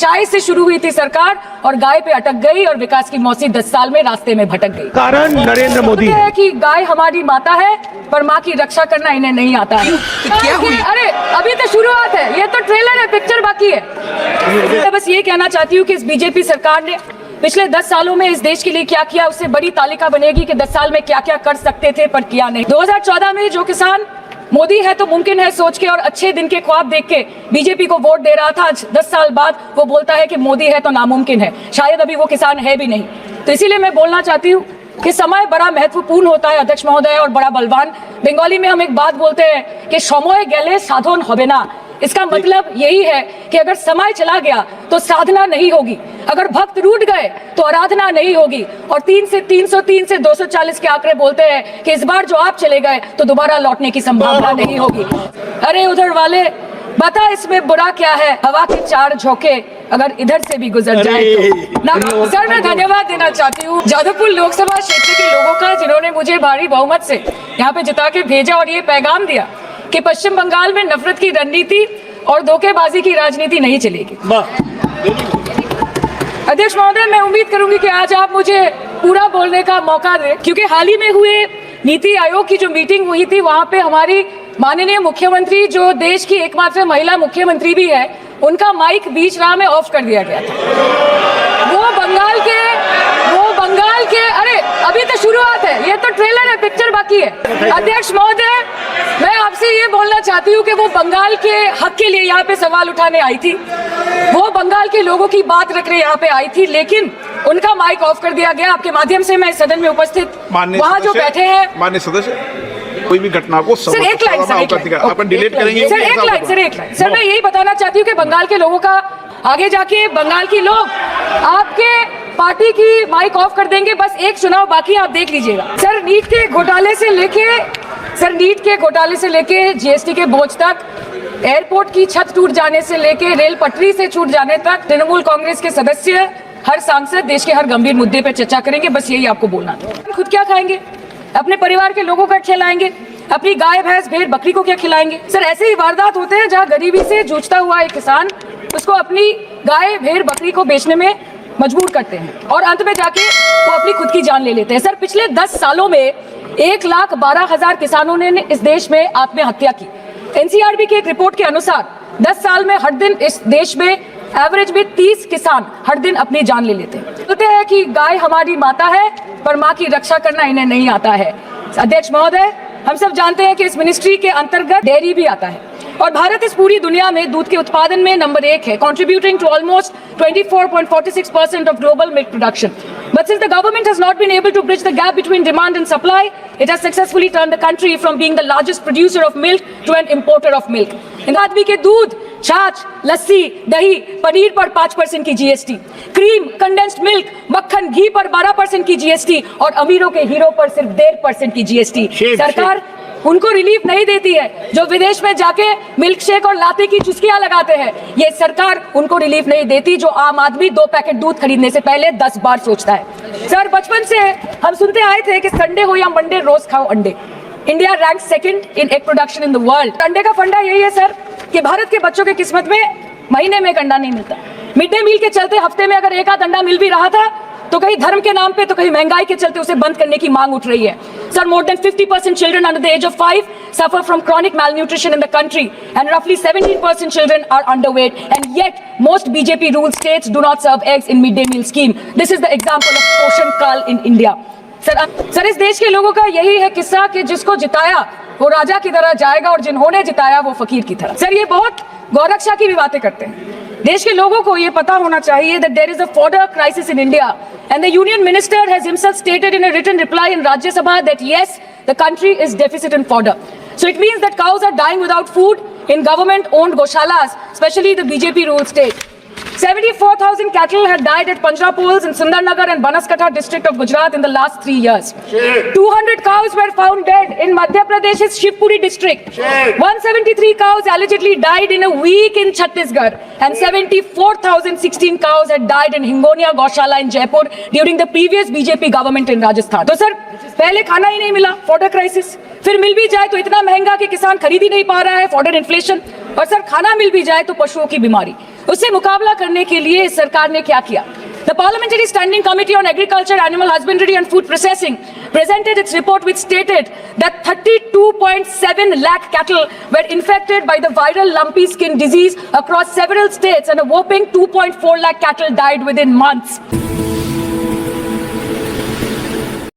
चाय से शुरू हुई थी सरकार और गाय पे अटक गई और विकास की मौसी 10 साल में रास्ते में भटक गई। कारण नरेंद्र मोदी है कि गाय हमारी माता है पर माँ की रक्षा करना इन्हें नहीं आता है। क्या हुई? अरे अभी तो शुरुआत है, ये तो ट्रेलर है, पिक्चर बाकी है। बस ये कहना चाहती हूँ कि इस बीजेपी सरकार ने पिछले 10 सालों में इस देश के लिए क्या किया, उससे बड़ी तालिका बनेगी कि 10 साल में क्या क्या कर सकते थे पर किया नहीं। 2014 में जो किसान मोदी है तो मुमकिन है सोच के और अच्छे दिन के ख्वाब देख के बीजेपी को वोट दे रहा था, आज 10 साल बाद वो बोलता है कि मोदी है तो नामुमकिन है। शायद अभी वो किसान है भी नहीं। तो इसीलिए मैं बोलना चाहती हूँ कि समय बड़ा महत्वपूर्ण होता है अध्यक्ष महोदय और बड़ा बलवान। बंगाली में हम एक बात बोलते हैं कि समय गेले साधन होबे ना। इसका मतलब यही है कि अगर समय चला गया तो साधना नहीं होगी, अगर भक्त रूठ गए तो आराधना नहीं होगी। और 3 से 303 से 240 के आंकड़े बोलते हैं कि इस बार जो आप चले गए तो दोबारा लौटने की संभावना नहीं होगी। अरे उधर वाले बता इसमें बुरा क्या है, हवा के 4 झोंके अगर इधर से भी गुजर जाए तो ना। सर मैं धन्यवाद देना चाहती हूँ जादवपुर लोकसभा क्षेत्र के लोगों का जिन्होंने मुझे भारी बहुमत से यहाँ पे जिता के भेजा और ये पैगाम दिया कि पश्चिम बंगाल में नफरत की रणनीति और धोखेबाजी की राजनीति नहीं चलेगी। अध्यक्ष महोदय मैं उम्मीद करूंगी कि आज आप मुझे पूरा बोलने का मौका दें, क्योंकि हाल ही में हुए नीति आयोग की जो मीटिंग हुई थी वहां पे हमारी माननीय मुख्यमंत्री जो देश की एकमात्र महिला मुख्यमंत्री भी है, उनका माइक बीच राह में ऑफ कर दिया गया था। वो बंगाल के अरे अभी तो शुरुआत है, ये तो ट्रेलर है, पिक्चर बाकी है। अध्यक्ष महोदय मैं आपसे ये बोलना चाहती हूँ कि वो बंगाल के हक के लिए यहाँ पे सवाल उठाने आई थी, वो बंगाल के लोगों की बात रखने यहाँ पे आई थी, लेकिन उनका माइक ऑफ कर दिया गया। आपके माध्यम से मैं सदन में उपस्थित वहाँ जो बैठे हैं माननीय सदस्य कोई भी घटना को सर एक लाइन अपन डिलीट करेंगे सर एक लाइन सर मैं यही बताना चाहती हूँ कि बंगाल के लोगों का आगे जाके बंगाल के लोग आपके पार्टी की माइक ऑफ कर देंगे। बस एक चुनाव बाकी, आप देख लीजिएगा। सर नीट के घोटाले से लेके जीएसटी के बोझ तक, एयरपोर्ट की छत टूट जाने से लेके रेल पटरी से छूट जाने तक तृणमूल कांग्रेस के सदस्य हर सांसद देश के हर गंभीर मुद्दे पर चर्चा करेंगे। बस यही आपको बोलना था। खुद क्या खाएंगे, अपने परिवार के लोगों का खिलाएंगे, अपनी गाय भैंस भेड़ बकरी को क्या खिलाएंगे। सर ऐसे ही वारदात होते हैं जहाँ गरीबी से जूझता हुआ एक किसान उसको अपनी गाय भेड़ बकरी को बेचने में मजबूर करते हैं और अंत में जाके वो अपनी खुद की जान ले लेते हैं। सर पिछले 10 सालों में 1,12,000 किसानों ने इस देश में आत्महत्या की। एनसीआरबी की एक रिपोर्ट के अनुसार 10 साल में हर दिन इस देश में एवरेज में 30 किसान हर दिन अपनी जान ले लेते हैं। बोलते हैं कि गाय हमारी माता है पर माँ की रक्षा करना इन्हें नहीं आता है। अध्यक्ष महोदय हम सब जानते हैं कि इस मिनिस्ट्री के अंतर्गत डेयरी भी आता है और भारत इस पूरी दुनिया में दूध के उत्पादन में नंबर 1 है, contributing to almost 24.46% of global milk production. But since the government has not been able to bridge the gap between demand and supply, it has successfully turned the country from being the largest producer of milk to an importer of milk. इन आदमी के दूध, छाछ, लस्सी, दही, पनीर पर 5% की GST, cream, condensed milk, मक्खन, घी पर 12% की जीएसटी और अमीरों के हीरो पर सिर्फ 1.5% की जीएसटी। सरकार उनको रिलीफ नहीं देती है जो विदेश में जाके मिल्क शेक और लाते की चुस्कियां लगाते हैं। ये सरकार उनको रिलीफ नहीं देती जो आम आदमी 2 पैकेट दूध खरीदने से पहले 10 बार सोचता है। सर बचपन से हम सुनते आए थे कि संडे हो या मंडे रोज खाओ अंडे। India rank 2nd in egg production in the world. अंडे का फंडा यही है सर कि भारत के बच्चों के किस्मत में महीने में एक अंडा नहीं मिलता। मिड डे मील के चलते हफ्ते में अगर एक आध अंडा मिल भी रहा था तो कहीं धर्म के नाम पे तो कहीं महंगाई के चलते उसे बंद करने की मांग उठ रही है। Sir more than 50% children under the age of 5 suffer from chronic malnutrition in the country and roughly 17% children are underweight, and yet most BJP ruled states do not serve eggs in mid-day meal scheme. This is the example of Poshan Kal in India. Sir इस देश के लोगों का यही है किस्सा कि जिसको जिताया वो राजा की तरह जाएगा और जिन्होंने जिताया वो फकीर की तरह। सर ये बहुत गौरक्षा की भी बातें करते हैं। देश के लोगों को ये पता होना चाहिए that there is a fodder crisis in India, and the union minister has himself stated in a written reply in Rajya Sabha that yes, the country is deficit in fodder. So it means that cows are dying without food in government-owned goshalas, especially the BJP-ruled state. 74,000 cattle had died at Panjrapols in Sundarnagar and Banaskantha district of Gujarat in the last 3 years. 200 cows were found dead in Madhya Pradesh's Shivpuri district. 173 cows allegedly died in a week in Chhattisgarh, and 74,016 cows had died in Hingonia Gaushala in Jaipur during the previous BJP government in Rajasthan. तो sir पहले खाना ही नहीं मिला, fodder crisis, फिर मिल भी जाए तो इतना महंगा कि किसान खरीद ही नहीं पा रहा है, फॉडर इन्फ्लेशन, और सर खाना मिल भी जाए तो पशुओं की बीमारी। उससे मुकाबला करने के लिए इस सरकार ने क्या किया? The Parliamentary Standing Committee on Agriculture, Animal Husbandry and Food Processing presented its report which stated that 32.7 lakh cattle were infected by the viral lumpy skin disease across several states and a whopping 2.4 lakh cattle died within months.